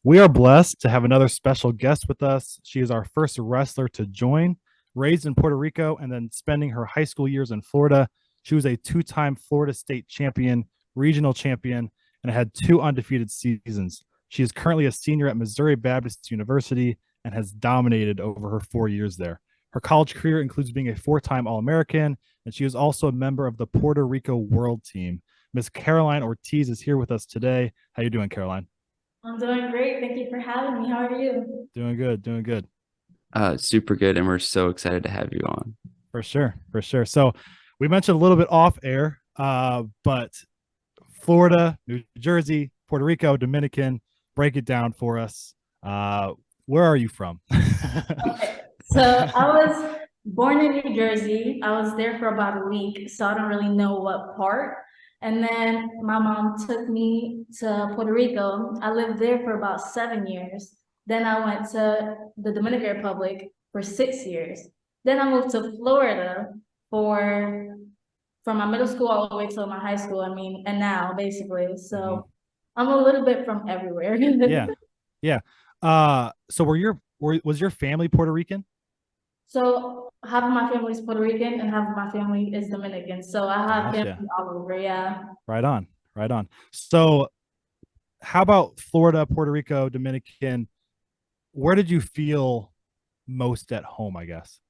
We are blessed to have another special guest with us. She is our first wrestler to join, raised in Puerto Rico and then spending her high school years in Florida. She was a two-time Florida State champion, regional champion, and had two undefeated seasons. She is currently a senior at Missouri Baptist University and has dominated over her 4 years there. Her college career includes being a four-time All-American, and she is also a member of the Puerto Rico World Team. Miss Karoline Ortiz is here with us today. How you doing, Caroline? I'm doing great. Thank you for having me. How are you? Doing good, doing good. Super good, and we're so excited to have you on. For sure, for sure. So we mentioned a little bit off air, but Florida, New Jersey, Puerto Rico, Dominican, break it down for us. Where are you from? Okay. So I was born in New Jersey. I was there for about a week, so I don't really know what part. And then my mom took me to Puerto Rico. I lived there for about 7 years. Then I went to the Dominican Republic for 6 years. Then I moved to Florida for from my middle school all the way to my high school. I mean, and now basically. Mhm. So I'm a little bit from everywhere. Yeah, yeah. So was your family Puerto Rican? So half of my family is Puerto Rican and half of my family is Dominican. So I have Gotcha. family all over. Yeah. Right on, right on. So how about Florida, Puerto Rico, Dominican? Where did you feel most at home, I guess?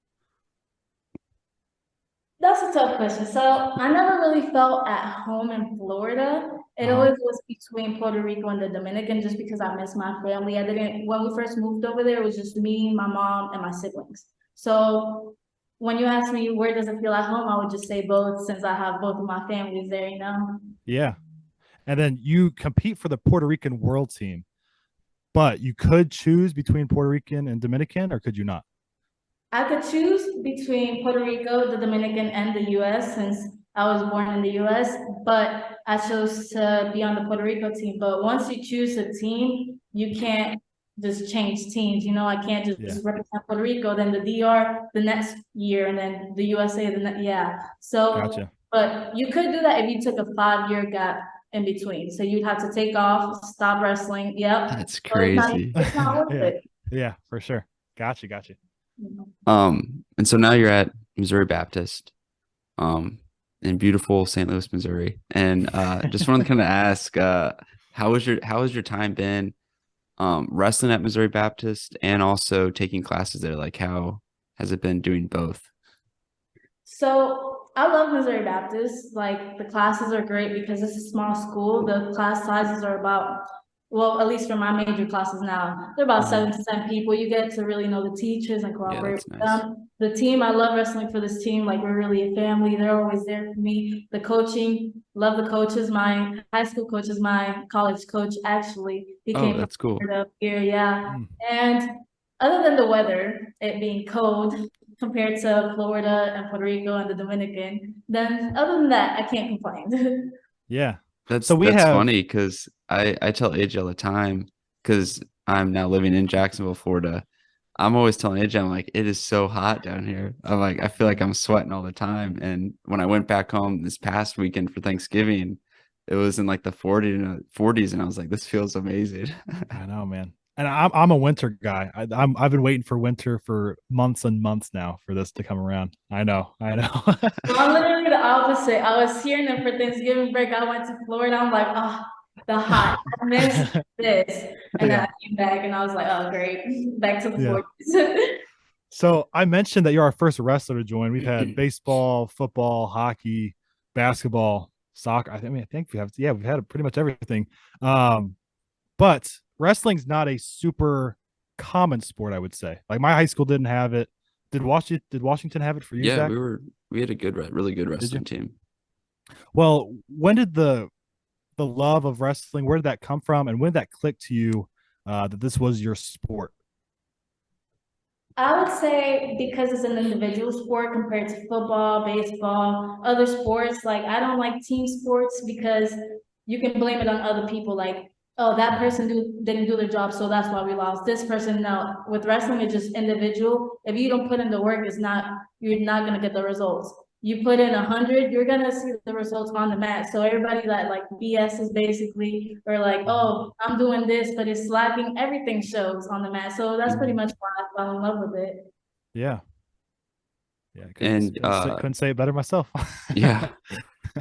That's a tough question. So I never really felt at home in Florida. It Uh-huh. always was between Puerto Rico and the Dominican just because I miss my family. I didn't, when we first moved over there, it was just me, my mom, and my siblings. So when you ask me where does it feel at home, I would just say both since I have both of my families there, you know? Yeah. And then you compete for the Puerto Rican world team, but you could choose between Puerto Rican and Dominican, or could you not? I could choose between Puerto Rico, the Dominican, and the US since I was born in the US, but I chose to be on the Puerto Rico team. But once you choose a team, you can't just change teams. You know, I can't Yeah. just represent Puerto Rico, then the DR the next year, and then the USA yeah. So, Gotcha. but you could do that if you took a 5 year gap in between. So you'd have to take off, stop wrestling. Yep. That's So crazy. it's not worth Yeah. it. Yeah, for sure. Gotcha. Gotcha. And so now you're at Missouri Baptist, um, in beautiful St. Louis, Missouri. And just wanted to kind of ask, how has your time been wrestling at Missouri Baptist and also taking classes there? Like how has it been doing both? So I love Missouri Baptist. Like the classes are great because it's a small school. The class sizes are about, well, at least for my major classes now, they're about Mhm. 7 to 10 people. You get to really know the teachers and Yeah, cooperate that's with nice. them. The team, I love wrestling for this team. Like we're really a family. They're always there for me. The coaching, love the coaches. My high school coach is my college coach. Actually, he Oh, came from that's cool. Florida here. Yeah, Mm. and other than the weather, it being cold, compared to Florida and Puerto Rico and the Dominican, then other than that, I can't complain. Yeah. So That's we that's have funny because I tell AJ all the time because I'm now living in Jacksonville, Florida. I'm always telling AJ, I'm like, it is so hot down here. I'm like, I feel like I'm sweating all the time. And when I went back home this past weekend for Thanksgiving, it was in like the 40s, and I was like, this feels amazing. I know, man. And I'm a winter guy. I've been waiting for winter for months and months now for this to come around. I know. I know. So I'm literally the opposite. I was hearing them for Thanksgiving break. I went to Florida. I'm like, oh, the hot. I miss this. And then Yeah. I came back and I was like, oh, great. Back to the Yeah. 40s. So I mentioned that you're our first wrestler to join. We've had baseball, football, hockey, basketball, soccer. I think we've had pretty much everything. Um, but wrestling's not a super common sport, I would say. Like my high school didn't have it. Did Washington have it for you, Yeah, Zach? we had a really good Did you? wrestling team. Well, when did the love of wrestling, where did that come from, and when did that click to you that this was your sport? I would say because it's an individual sport compared to football, baseball, other sports, like I don't like team sports because you can blame it on other people. Like, oh, that person didn't do their job, so that's why we lost. This person, no. With wrestling, it's just individual. If you don't put in the work, you're not gonna get the results. you put in 100, you're gonna see the results on the mat. So everybody that like BS is basically, or like, oh, I'm doing this, but it's slacking, everything shows on the mat. So that's pretty much why I fell in love with it. Yeah. Yeah. And Couldn't say it better myself. yeah,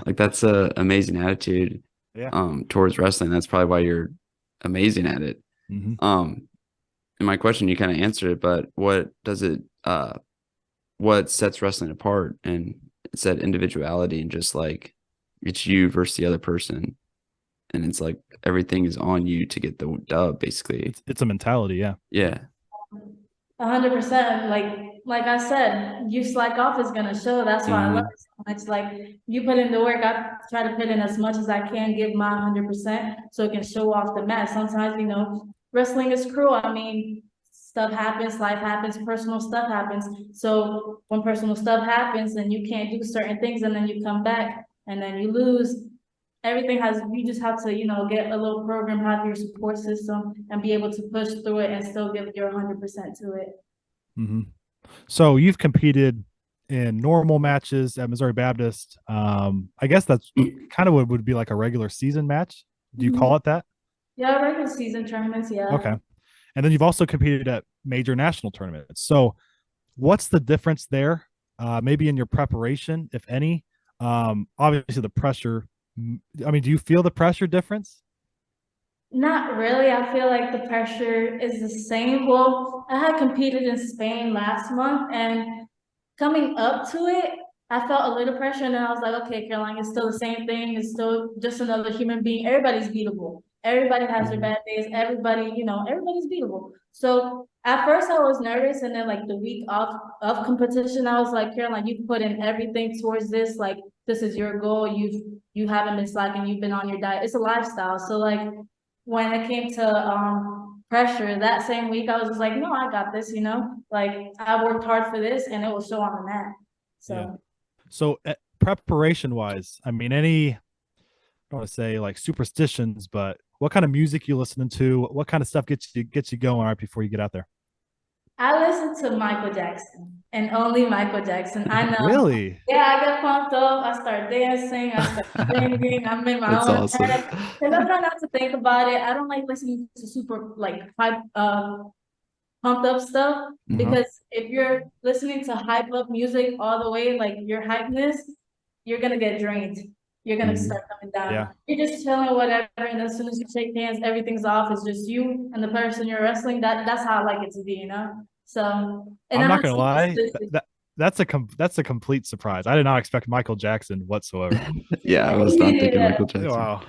like that's a amazing attitude Yeah. towards wrestling. That's probably why you're amazing at it. Mhm. And my question, you kind of answered it, but what does it what sets wrestling apart? And it's that individuality and just like it's you versus the other person. And it's like everything is on you to get the dub, basically. It's a mentality. Yeah. Yeah. 100%. Like I said, you slack off is gonna show. That's why I love it so much. Like you put in the work, I try to put in as much as I can, give my 100%, so it can show off the mat. Sometimes, you know, wrestling is cruel. I mean, stuff happens, life happens, personal stuff happens. So when personal stuff happens, and you can't do certain things, and then you come back, and then you lose. Everything has, you just have to, you know, get a little program, have your support system, and be able to push through it and still give your 100% to it. Mm-hmm. So you've competed in normal matches at Missouri Baptist. I guess that's kind of what would be like a regular season match. Do you call it that? Yeah, regular season tournaments, yeah. Okay. And then you've also competed at major national tournaments. So what's the difference there? Maybe in your preparation, if any. Obviously the pressure. I mean, do you feel the pressure difference? Not really. I feel like the pressure is the same. Well, I had competed in Spain last month, and coming up to it, I felt a little pressure, and then I was like, okay, Caroline, it's still the same thing. It's still just another human being. Everybody's beatable. Everybody has their bad days. Everybody, you know, everybody's beatable. So at first I was nervous, and then like the week of competition, I was like, Caroline, you've put in everything towards this. Like this is your goal. You haven't been slacking. You've been on your diet. It's a lifestyle. So like when it came to pressure that same week, I was just like, no, I got this, you know, like I worked hard for this and it will show on the mat. So yeah. So preparation wise, I mean, I don't want to say like superstitions, but what kind of music you listening to? What kind of stuff gets you going right before you get out there? I listen to Michael Jackson and only Michael Jackson. I know. Really? Yeah, I get pumped up. I start dancing. I start singing. I'm in my That's own awesome. head. And I try not to think about it. I don't like listening to super like hype, pumped up stuff, because if you're listening to hype up music all the way, like your hypeness, you're gonna get drained. You're gonna start coming down. Yeah. You're just chilling, whatever, and as soon as you shake hands, everything's off. It's just you and the person you're wrestling. That's how I like it to be, you know. So, and I'm not gonna lie, that's a complete surprise. I did not expect Michael Jackson whatsoever. Yeah, I was not thinking Yeah. Michael Jackson. Wow.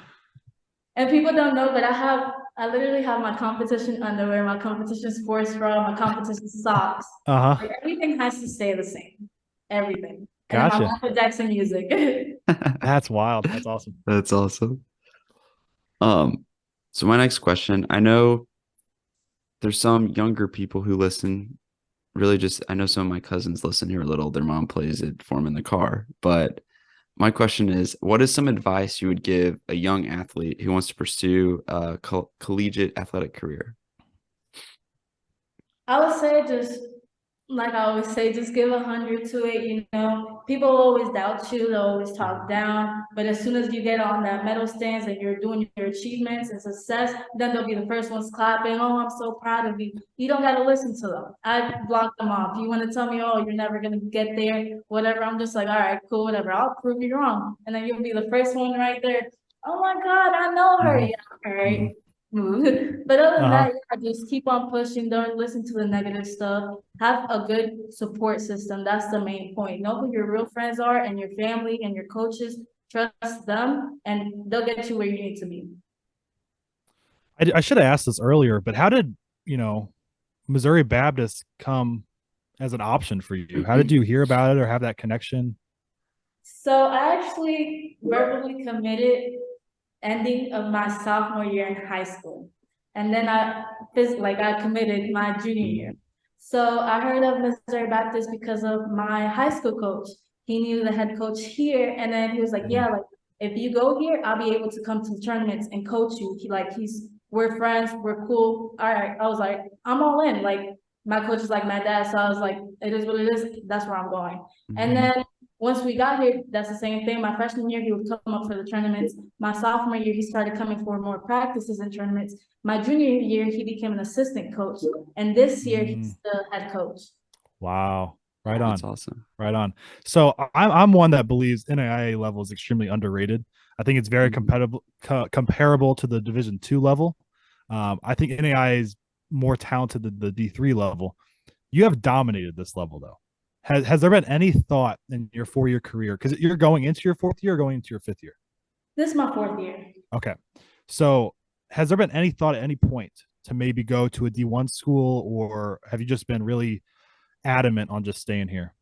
And people don't know, but I literally have my competition underwear, my competition sports bra, my competition socks. Uh-huh. Like, everything has to stay the same. Everything. Gotcha. And my Michael Jackson music. That's wild. That's awesome. That's awesome. So my next question, I know there's some younger people who listen. Really, just I know some of my cousins listen who are little. Their mom plays it for them in the car. But my question is, what is some advice you would give a young athlete who wants to pursue a collegiate athletic career? I would say just, like I always say, just give 100 to it, you know. People always doubt you, they'll always talk down, but as soon as you get on that medal stands and you're doing your achievements and success, then they'll be the first ones clapping, oh, I'm so proud of you. You don't gotta listen to them. I block them off. You wanna tell me, oh, you're never gonna get there, whatever, I'm just like, all right, cool, whatever, I'll prove you wrong. And then you'll be the first one right there, oh my God, I know her, yeah, all right. But other than that, yeah, just keep on pushing. Don't listen to the negative stuff. Have a good support system. That's the main point. Know who your real friends are and your family and your coaches. Trust them, and they'll get you where you need to be. I should have asked this earlier, but how did Missouri Baptist come as an option for you? How did you hear about it or have that connection? So I actually verbally committed ending of my sophomore year in high school. And then I committed my junior year. So I heard of Missouri Baptist because of my high school coach. He knew the head coach here, and then he was like, yeah, like if you go here, I'll be able to come to tournaments and coach you. We're friends, we're cool. All right. I was like, I'm all in. Like my coach is like my dad. So I was like, it is what it is. That's where I'm going. And then once we got here, that's the same thing. My freshman year, he would come up for the tournaments. My sophomore year, he started coming for more practices and tournaments. My junior year, he became an assistant coach. And this year, he's the head coach. Wow. Right That's on. awesome. Right on. So I'm one that believes NAIA level is extremely underrated. I think it's very comparable to the Division II level. I think NAIA is more talented than the D3 level. You have dominated this level though. Has there been any thought in your 4-year career? Because you're going into your 4th year or going into your 5th year? This is my 4th year. Okay. So has there been any thought at any point to maybe go to a D1 school, or have you just been really adamant on just staying here?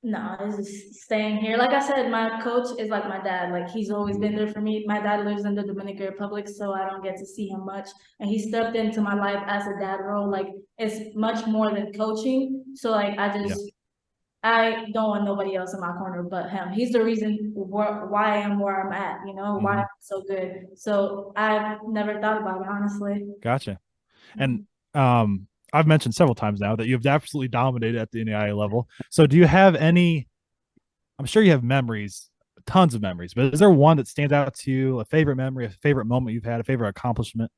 No, it's just staying here. Like I said, my coach is like my dad. Like he's always been there for me. My dad lives in the Dominican Republic, so I don't get to see him much. And he stepped into my life as a dad role. Like it's much more than coaching. So like I don't want nobody else in my corner but him. He's the reason why I am where I'm at, why I'm so good. So I've never thought about it, honestly. Gotcha. And I've mentioned several times now that you've absolutely dominated at the NAIA level. So do you have any, I'm sure you have memories, tons of memories, but is there one that stands out to you, a favorite memory, a favorite moment you've had, a favorite accomplishment?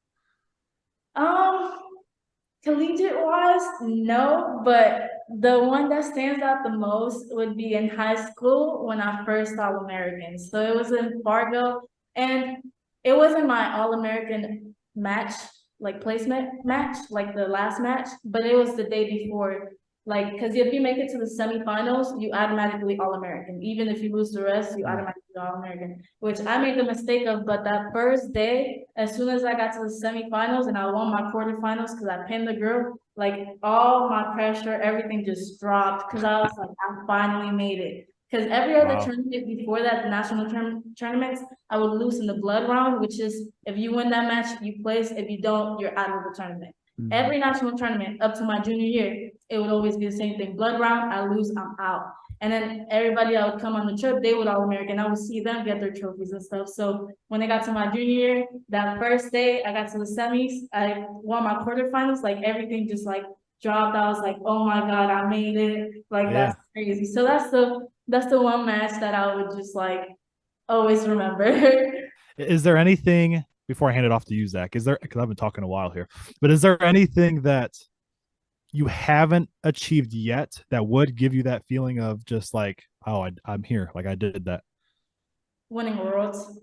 Collegiate wise, no, but the one that stands out the most would be in high school when I first All-American. So it was in Fargo, and it wasn't my All-American match, like placement match, like the last match, but it was the day before. Like, because if you make it to the semifinals, you automatically All-American. Even if you lose the rest, you automatically All-American, which I made the mistake of. But that first day, as soon as I got to the semifinals and I won my quarterfinals because I pinned the girl, like all my pressure, everything just dropped because I was like, I finally made it. Because every other tournament before that, the national tournaments, I would lose in the blood round, which is if you win that match, you place. If you don't, you're out of the tournament. Every national tournament up to my junior year, it would always be the same thing. Blood round, I lose, I'm out. And then everybody that would come on the trip, they would All-American. I would see them get their trophies and stuff. So when I got to my junior year, that first day I got to the semis, I won my quarterfinals, like everything just like dropped. I was like, oh my God, I made it. Like that's crazy. So that's the one match that I would just like always remember. Is there anything, before I hand it off to you, Zach, because I've been talking a while here, but is there anything that you haven't achieved yet that would give you that feeling of just like, oh, I'm here, like I did that? Winning worlds.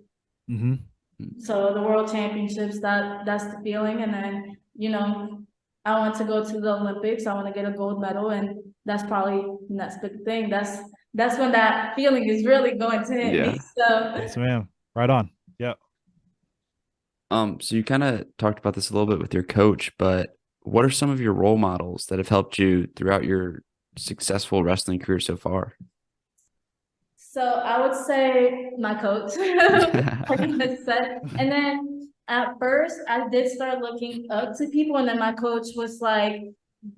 So the world championships, that's the feeling. And then, I want to go to the Olympics. I want to get a gold medal, and that's probably the next big thing. That's when that feeling is really going to hit me. So yes, ma'am. Right on. Yeah. So you kind of talked about this a little bit with your coach, but what are some of your role models that have helped you throughout your successful wrestling career so far? So I would say my coach, like I said. And then at first I did start looking up to people, and then my coach was like,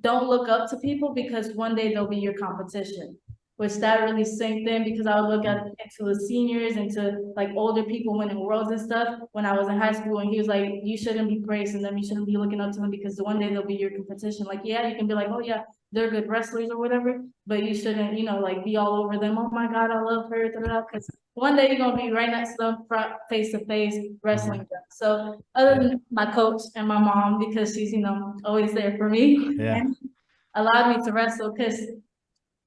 don't look up to people because one day they'll be your competition. Which that really sank in because I would look into the seniors, into like older people winning worlds and stuff when I was in high school, and he was like, you shouldn't be praising them, you shouldn't be looking up to them because one day they'll be your competition. Like, yeah, you can be like, oh yeah, they're good wrestlers or whatever, but you shouldn't, like be all over them. Oh my God, I love her, because one day you're gonna be right next to them, face to face, wrestling them. So other than my coach and my mom, because she's always there for me and allowed me to wrestle, because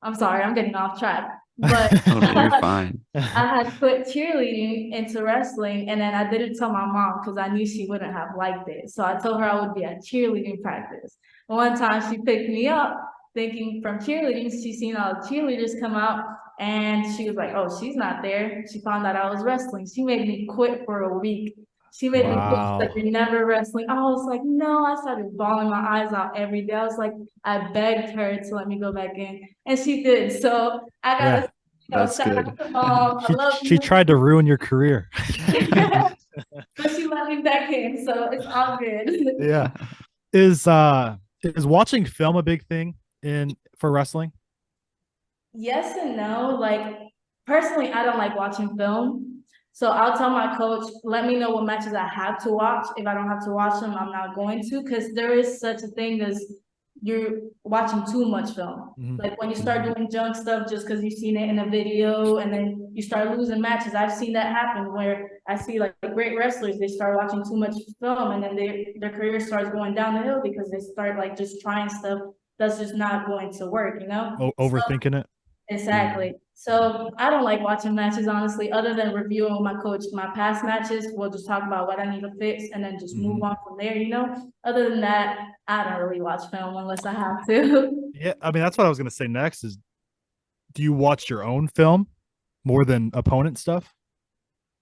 I'm sorry, I'm getting off track, but Oh, no, you're fine. I had put cheerleading into wrestling, and then I didn't tell my mom because I knew she wouldn't have liked it. So I told her I would be at cheerleading practice. One time she picked me up thinking from cheerleading, she seen all the cheerleaders come out, and she was like, oh, she's not there. She found out I was wrestling. She made me quit for a week. She made me quit. She's like, you're never wrestling. I was like, no. I started bawling my eyes out every day. I was like, I begged her to let me go back in, and she did. So I got that's good. She tried to ruin your career. But she let me back in, so it's all good. Yeah. Is watching film a big thing for wrestling? Yes and no. Like personally, I don't like watching film. So I'll tell my coach, let me know what matches I have to watch. If I don't have to watch them, I'm not going to, because there is such a thing as you're watching too much film. Mhm. Like when you start doing junk stuff just because you've seen it in a video and then you start losing matches. I've seen that happen where I see like great wrestlers, they start watching too much film and then their career starts going down the hill because they start like just trying stuff that's just not going to work, you know? So Overthinking it. exactly. So I don't like watching matches, honestly, other than reviewing with my coach. My past matches, we'll just talk about what I need to fix and then just move on from there, you know? Other than that, I don't really watch film unless I have to. Yeah, I mean that's what I was gonna say next is, do you watch your own film more than opponent stuff?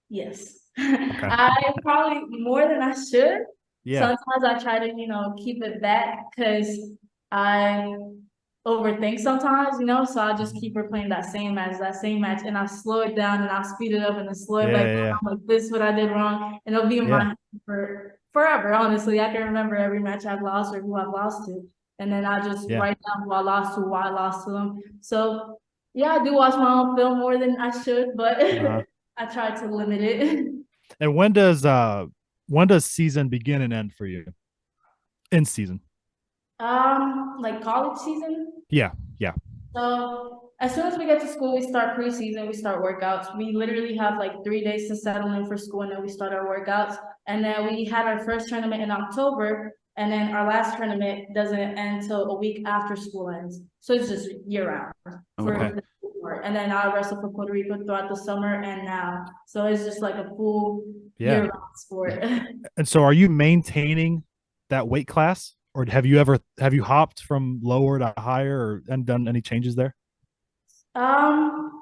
Yes. Okay. I probably more than I should. Yeah. Sometimes I try to, keep it back because I overthink sometimes, so I just keep replaying that same match, and I slow it down and I'll speed it up and then slow it Yeah, back yeah, down. yeah. I'm like, this is what I did wrong. And it'll be in my Yeah. head for forever, honestly. I can remember every match I've lost or who I've lost to. And then I just Yeah. write down who I lost to, why I lost to them. So yeah, I do watch my own film more than I should, but Uh-huh. I try to limit it. And when does season begin and end for you? In season. Like college season. Yeah. Yeah. So as soon as we get to school, we start preseason, we start workouts. We literally have like 3 days to settle in for school and then we start our workouts. And then we had our first tournament in October, and then our last tournament doesn't end until a week after school ends. So it's just year round for Okay. the sport. And then I wrestle for Puerto Rico throughout the summer and now. So it's just like a full Yeah. year round sport. And so are you maintaining that weight class, or have you hopped from lower to higher or and done any changes there?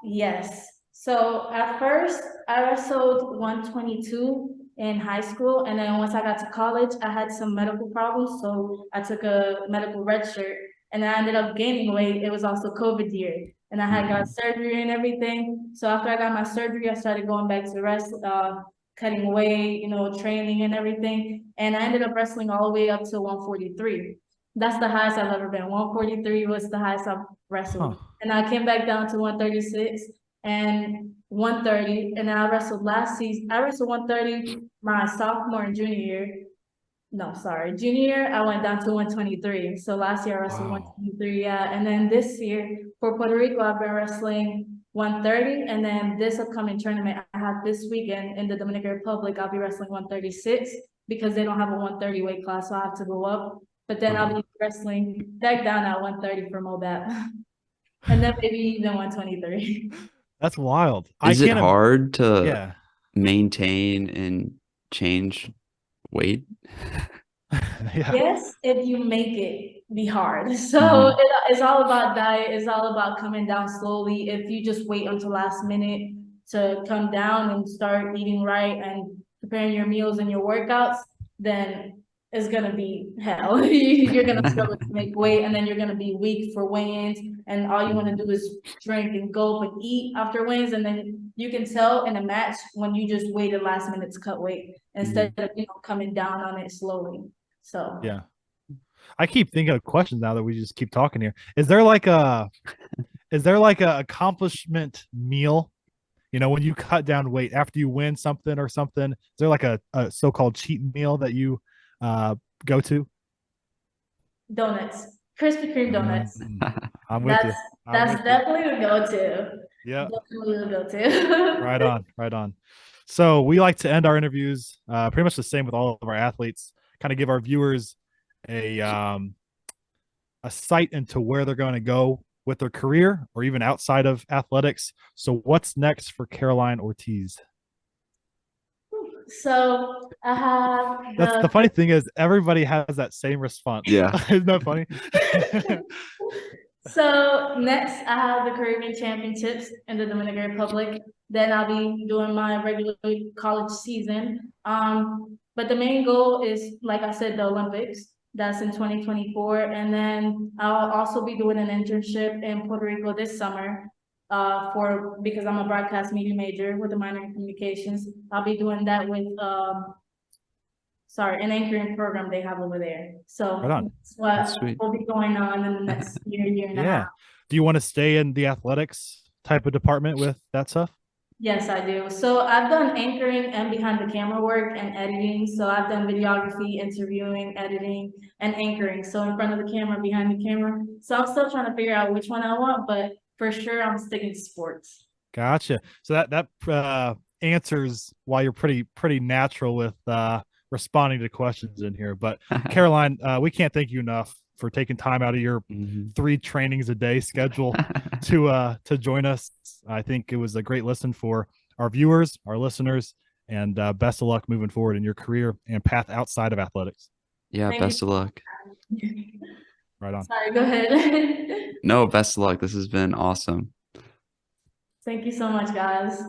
Yes. So at first I wrestled 122 in high school, and then once I got to college, I had some medical problems, so I took a medical red shirt, and I ended up gaining weight. It was also COVID year, and I had got surgery and everything. So after I got my surgery, I started going back to cutting weight, training and everything, and I ended up wrestling all the way up to 143. That's the highest I've ever been. 143 was the highest I've wrestled. Huh. And I came back down to 136 and 130. And I wrestled last season. I wrestled 130 my sophomore and junior year. No, sorry. Junior year, I went down to 123. So last year I wrestled Wow. 123. Yeah. And then this year for Puerto Rico, I've been wrestling 130. And then this upcoming tournament I have this weekend in the Dominican Republic, I'll be wrestling 136 because they don't have a 130 weight class. So I have to go up. But then I'll be wrestling back down at 130 for MOBAP. And then maybe even 123. That's wild. Is it hard to Yeah. maintain and change weight? Yeah. Yes, if you make it be hard. So it's all about diet. It's all about coming down slowly. If you just wait until last minute to come down and start eating right and preparing your meals and your workouts, then it's gonna be hell. You're gonna struggle to make weight, and then you're gonna be weak for weigh-ins, and all you want to do is drink and gulp and eat after weigh-ins, and then you can tell in a match when you just waited last minute to cut weight instead of coming down on it slowly. So Yeah. I keep thinking of questions now that we just keep talking here. Is there like a accomplishment meal? When you cut down weight after you win something or something, is there like a so-called cheat meal that you go to? donuts, Krispy Kreme donuts. I'm with you. That's definitely a go-to. Yeah. Definitely a go-to. Right on, right on. So we like to end our interviews pretty much the same with all of our athletes. Kind of give our viewers a sight into where they're going to go with their career or even outside of athletics. So what's next for Karoline Ortiz? So I have That's the funny thing is everybody has that same response. Yeah. Isn't that funny? So next I have the Caribbean Championships in the Dominican Republic. Then I'll be doing my regular college season. But the main goal is, like I said, the Olympics. That's in 2024. And then I'll also be doing an internship in Puerto Rico this summer because I'm a broadcast media major with a minor in communications. I'll be doing that with an anchoring program they have over there. So Right that's what will be going on in the next year and a half. Do you want to stay in the athletics type of department with that stuff? Yes, I do. So I've done anchoring and behind the camera work and editing. So I've done videography, interviewing, editing, and anchoring. So in front of the camera, behind the camera. So I'm still trying to figure out which one I want, but for sure I'm sticking to sports. Gotcha. So that answers why you're pretty natural with responding to questions in here. But Caroline, we can't thank you enough for taking time out of your 3 trainings a day schedule to join us. I think it was a great listen for our viewers, our listeners, and best of luck moving forward in your career and path outside of athletics. Yeah, Thank best of luck. Right on. Sorry, go ahead. No, best of luck. This has been awesome. Thank you so much, guys.